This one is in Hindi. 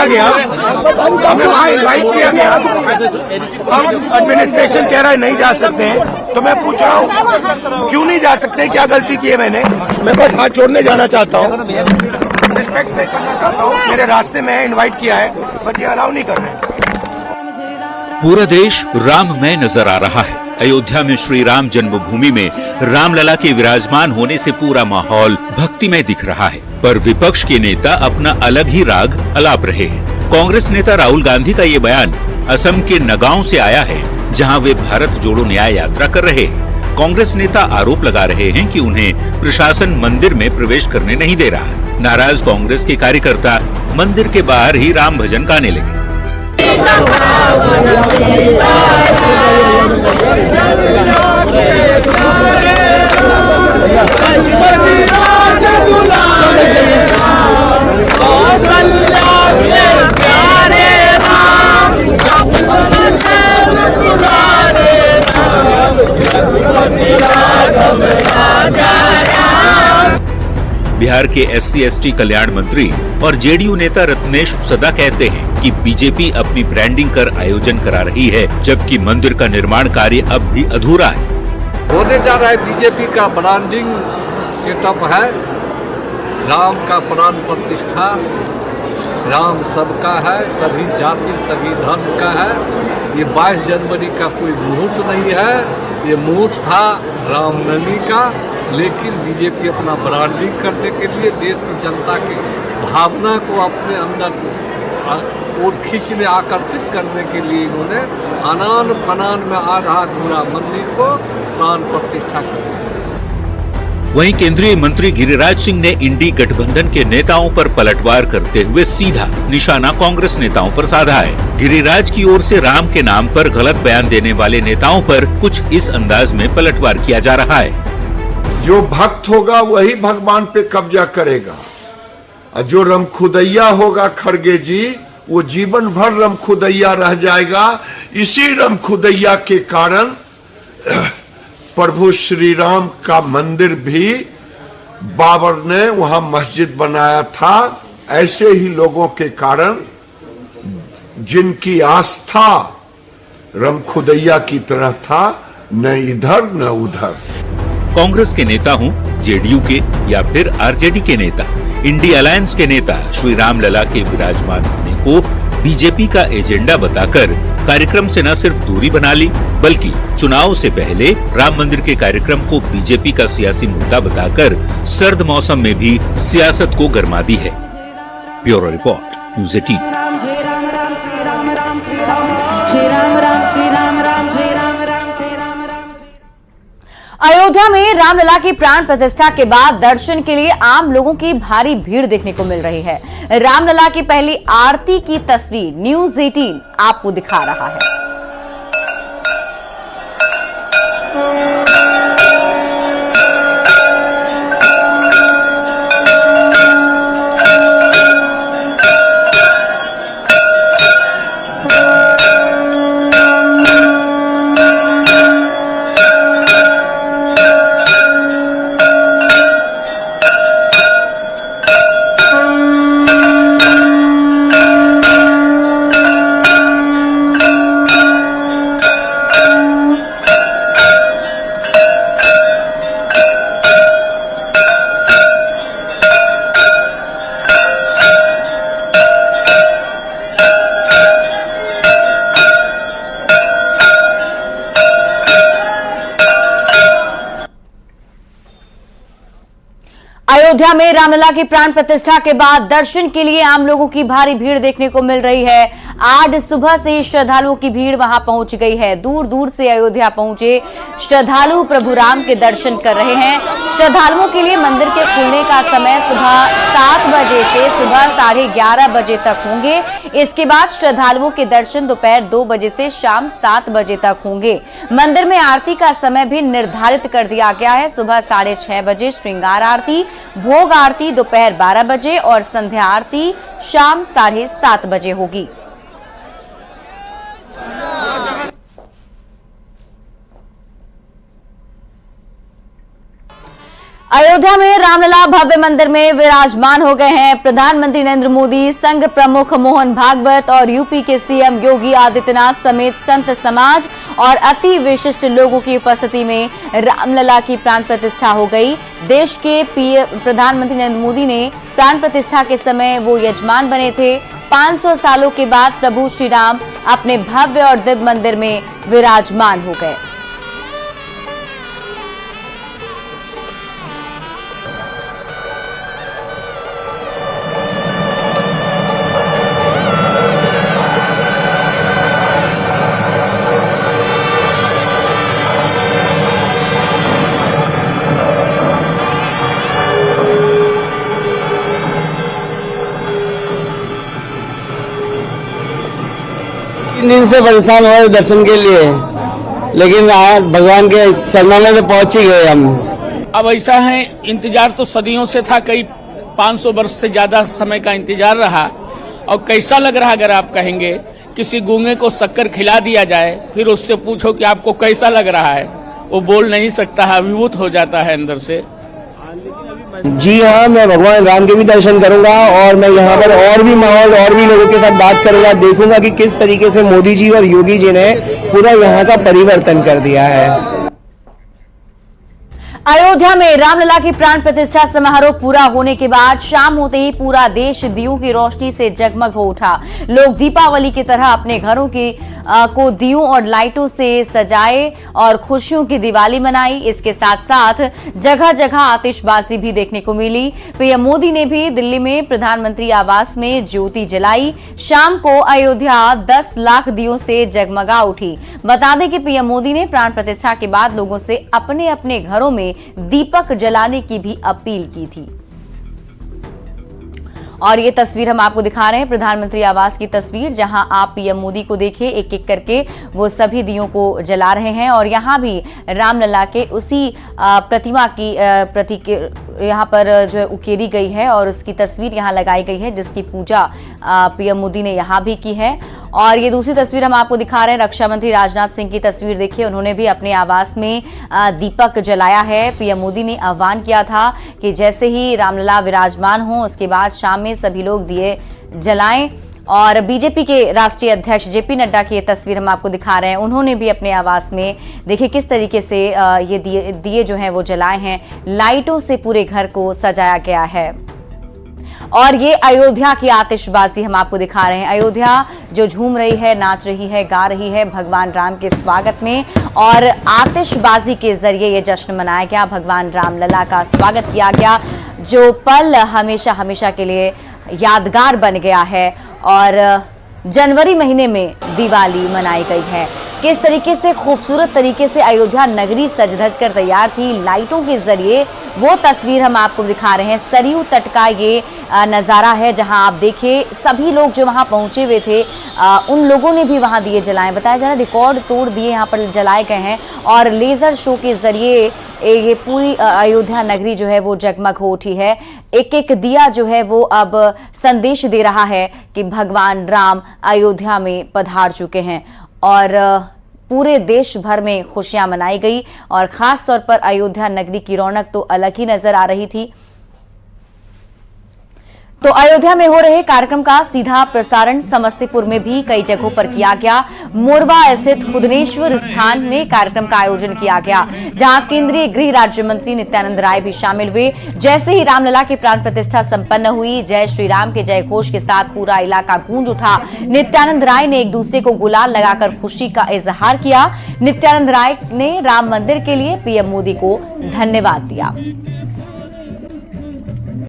गया, हमें वहाँ इन्वाइट किया गया, अब एडमिनिस्ट्रेशन कह रहा है नहीं जा सकते हैं, तो मैं पूछ रहा हूँ क्यों नहीं जा सकते, क्या गलती की है मैंने? मैं बस हाथ जोड़ने जाना चाहता हूँ, रिस्पेक्ट करना चाहता हूँ, मेरे रास्ते में इन्वाइट किया है, बट ये अलाउ नहीं कर रहे। पूरा देश राममय नजर आ रहा है। अयोध्या में श्री राम जन्मभूमि में रामलला के विराजमान होने से पूरा माहौल भक्तिमय दिख रहा है, पर विपक्ष के नेता अपना अलग ही राग अलाप रहे हैं। कांग्रेस नेता राहुल गांधी का ये बयान असम के नगांव से आया है, जहां वे भारत जोड़ो न्याय यात्रा कर रहे हैं। कांग्रेस नेता आरोप लगा रहे हैं कि उन्हें प्रशासन मंदिर में प्रवेश करने नहीं दे रहा। नाराज कांग्रेस के कार्यकर्ता मंदिर के बाहर ही राम भजन गाने लगे। बिहार के SC/ST कल्याण मंत्री और जेडीयू नेता रत्नेश सदा कहते हैं कि बीजेपी अपनी ब्रांडिंग कर आयोजन करा रही है, जबकि मंदिर का निर्माण कार्य अब भी अधूरा है। होने जा रहा है बीजेपी का ब्रांडिंग सेटअप है, राम का प्राण प्रतिष्ठा, राम सबका है, सभी जाति सभी धर्म का है। ये 22 जनवरी का कोई मुहूर्त नहीं है, ये मुहूर्त था रामनवमी का, लेकिन बीजेपी अपना ब्रांडिंग करने के लिए देश की जनता की भावना को अपने अंदर और खींचने आकर्षित करने के लिए इन्होंने अनान फनान में आधा अधूरा मंदिर को प्राण प्रतिष्ठा कर। वहीं केंद्रीय मंत्री गिरिराज सिंह ने इंडी गठबंधन के नेताओं पर पलटवार करते हुए सीधा निशाना कांग्रेस नेताओं पर साधा है। गिरिराज की ओर से राम के नाम पर गलत बयान देने वाले नेताओं पर कुछ इस अंदाज में पलटवार किया जा रहा है। जो भक्त होगा वही भगवान पे कब्जा करेगा, और जो रमखुदैया होगा खड़गे जी, वो जीवन भर रमखुदैया रह जाएगा। इसी रमखुदैया के कारण प्रभु श्री राम का मंदिर भी बाबर ने वहां मस्जिद बनाया था। ऐसे ही लोगों के कारण जिनकी आस्था रमखुदैया की तरह था, न इधर न उधर। कांग्रेस के नेता हों, जेडीयू के या फिर आरजेडी के नेता, इंडी अलायंस के नेता श्री रामलला के विराजमान होने को बीजेपी का एजेंडा बताकर कार्यक्रम से न सिर्फ दूरी बना ली, बल्कि चुनाव से पहले राम मंदिर के कार्यक्रम को बीजेपी का सियासी मुद्दा बताकर सर्द मौसम में भी सियासत को गरमा दी है। Bureau report, news 18। अयोध्या में रामलला की प्राण प्रतिष्ठा के बाद दर्शन के लिए आम लोगों की भारी भीड़ देखने को मिल रही है। रामलला की पहली आरती की तस्वीर न्यूज़ 18 आपको दिखा रहा है। अयोध्या में रामलला की प्राण प्रतिष्ठा के बाद दर्शन के लिए आम लोगों की भारी भीड़ देखने को मिल रही है। आज सुबह से श्रद्धालुओं की भीड़ वहां पहुंच गई है। दूर दूर से अयोध्या पहुंचे श्रद्धालु प्रभु राम के दर्शन कर रहे हैं। श्रद्धालुओं के लिए मंदिर के खुलने का समय सुबह 7 बजे से सुबह 11:30 बजे तक होंगे। इसके बाद श्रद्धालुओं के दर्शन दोपहर 2 बजे से शाम 7 बजे तक होंगे। मंदिर में आरती का समय भी निर्धारित कर दिया गया है। सुबह 6:30 बजे श्रृंगार आरती, भोग आरती दोपहर 12 बजे और संध्या आरती शाम 7:30 बजे होगी। अयोध्या में रामलला भव्य मंदिर में विराजमान हो गए हैं। प्रधानमंत्री नरेंद्र मोदी, संघ प्रमुख मोहन भागवत और यूपी के सीएम योगी आदित्यनाथ समेत संत समाज और अति विशिष्ट लोगों की उपस्थिति में रामलला की प्राण प्रतिष्ठा हो गई। देश के प्रधानमंत्री नरेंद्र मोदी ने प्राण प्रतिष्ठा के समय वो यजमान बने थे। 500 सालों के बाद प्रभु श्री राम अपने भव्य और दिव्य मंदिर में विराजमान हो गए। दिन से परेशान हो रहे दर्शन के लिए, लेकिन आज भगवान के चरणों में तो पहुंच ही गए हम। अब ऐसा है, इंतजार तो सदियों से था, कई 500 वर्ष से ज्यादा समय का इंतजार रहा। और कैसा लग रहा, अगर आप कहेंगे किसी गूंगे को शक्कर खिला दिया जाए, फिर उससे पूछो कि आपको कैसा लग रहा है, वो बोल नहीं सकता है, अभिभूत हो जाता है अंदर से। जी हाँ, मैं भगवान राम के भी दर्शन करूंगा और मैं यहाँ पर और भी माहौल और भी लोगों के साथ बात करूंगा, देखूंगा कि किस तरीके से मोदी जी और योगी जी ने पूरा यहाँ का परिवर्तन कर दिया है। अयोध्या में रामलला की प्राण प्रतिष्ठा समारोह पूरा होने के बाद शाम होते ही पूरा देश दियों की रोशनी से जगमग हो उठा। लोग दीपावली की तरह अपने घरों को दियों और लाइटों से सजाए और खुशियों की दिवाली मनाई। इसके साथ साथ जगह जगह आतिशबाजी भी देखने को मिली। पीएम मोदी ने भी दिल्ली में प्रधानमंत्री आवास में ज्योति जलाई। शाम को अयोध्या 10 लाख दियों से जगमगा उठी। बता दें कि पीएम मोदी ने प्राण प्रतिष्ठा के बाद लोगों से अपने अपने घरों में दीपक जलाने की भी अपील की थी। और ये तस्वीर हम आपको दिखा रहे हैं, प्रधानमंत्री आवास की तस्वीर, जहां आप पीएम मोदी को देखिए, एक एक करके वो सभी दियों को जला रहे हैं। और यहां भी रामलला के उसी प्रतिमा की प्रतीक यहाँ पर जो है उकेरी गई है और उसकी तस्वीर यहाँ लगाई गई है, जिसकी पूजा पीएम मोदी ने यहाँ भी की है। और ये दूसरी तस्वीर हम आपको दिखा रहे हैं, रक्षा मंत्री राजनाथ सिंह की तस्वीर देखिए, उन्होंने भी अपने आवास में दीपक जलाया है। पीएम मोदी ने आह्वान किया था कि जैसे ही रामलला विराजमान हो, उसके बाद शाम में सभी लोग दिए जलाएं। और बीजेपी के राष्ट्रीय अध्यक्ष जेपी नड्डा की ये तस्वीर हम आपको दिखा रहे हैं, उन्होंने भी अपने आवास में देखिए किस तरीके से ये दिए जो हैं वो जलाए हैं। लाइटों से पूरे घर को सजाया गया है। और ये अयोध्या की आतिशबाजी हम आपको दिखा रहे हैं। अयोध्या जो झूम रही है, नाच रही है, गा रही है भगवान राम के स्वागत में, और आतिशबाजी के जरिए ये जश्न मनाया गया, भगवान रामलला का स्वागत किया गया, जो पल हमेशा हमेशा के लिए यादगार बन गया है। और जनवरी महीने में दिवाली मनाई गई है। किस तरीके से खूबसूरत तरीके से अयोध्या नगरी सज धज कर तैयार थी लाइटों के जरिए, वो तस्वीर हम आपको दिखा रहे हैं। सरयू तट का ये नज़ारा है, जहां आप देखिए सभी लोग जो वहां पहुंचे हुए थे, उन लोगों ने भी वहां दिए जलाए। बताया जा रहा है रिकॉर्ड तोड़ दिए यहां पर जलाए गए हैं और लेजर शो के जरिए ये पूरी अयोध्या नगरी जो है वो जगमग हो उठी है। एक एक दिया जो है वो अब संदेश दे रहा है कि भगवान राम अयोध्या में पधार चुके हैं। और पूरे देश भर में खुशियां मनाई गई और खास तौर पर अयोध्या नगरी की रौनक तो अलग ही नजर आ रही थी। तो अयोध्या में हो रहे कार्यक्रम का सीधा प्रसारण समस्तीपुर में भी कई जगहों पर किया गया। मोरवा स्थित खुदनेश्वर स्थान में कार्यक्रम का आयोजन किया गया, जहां केंद्रीय गृह राज्य मंत्री नित्यानंद राय भी शामिल हुए। जैसे ही रामलला की प्राण प्रतिष्ठा संपन्न हुई, जय श्री राम के जय घोष के साथ पूरा इलाका गूंज उठा। नित्यानंद राय ने एक दूसरे को गुलाल लगाकर खुशी का इजहार किया। नित्यानंद राय ने राम मंदिर के लिए पीएम मोदी को धन्यवाद दिया।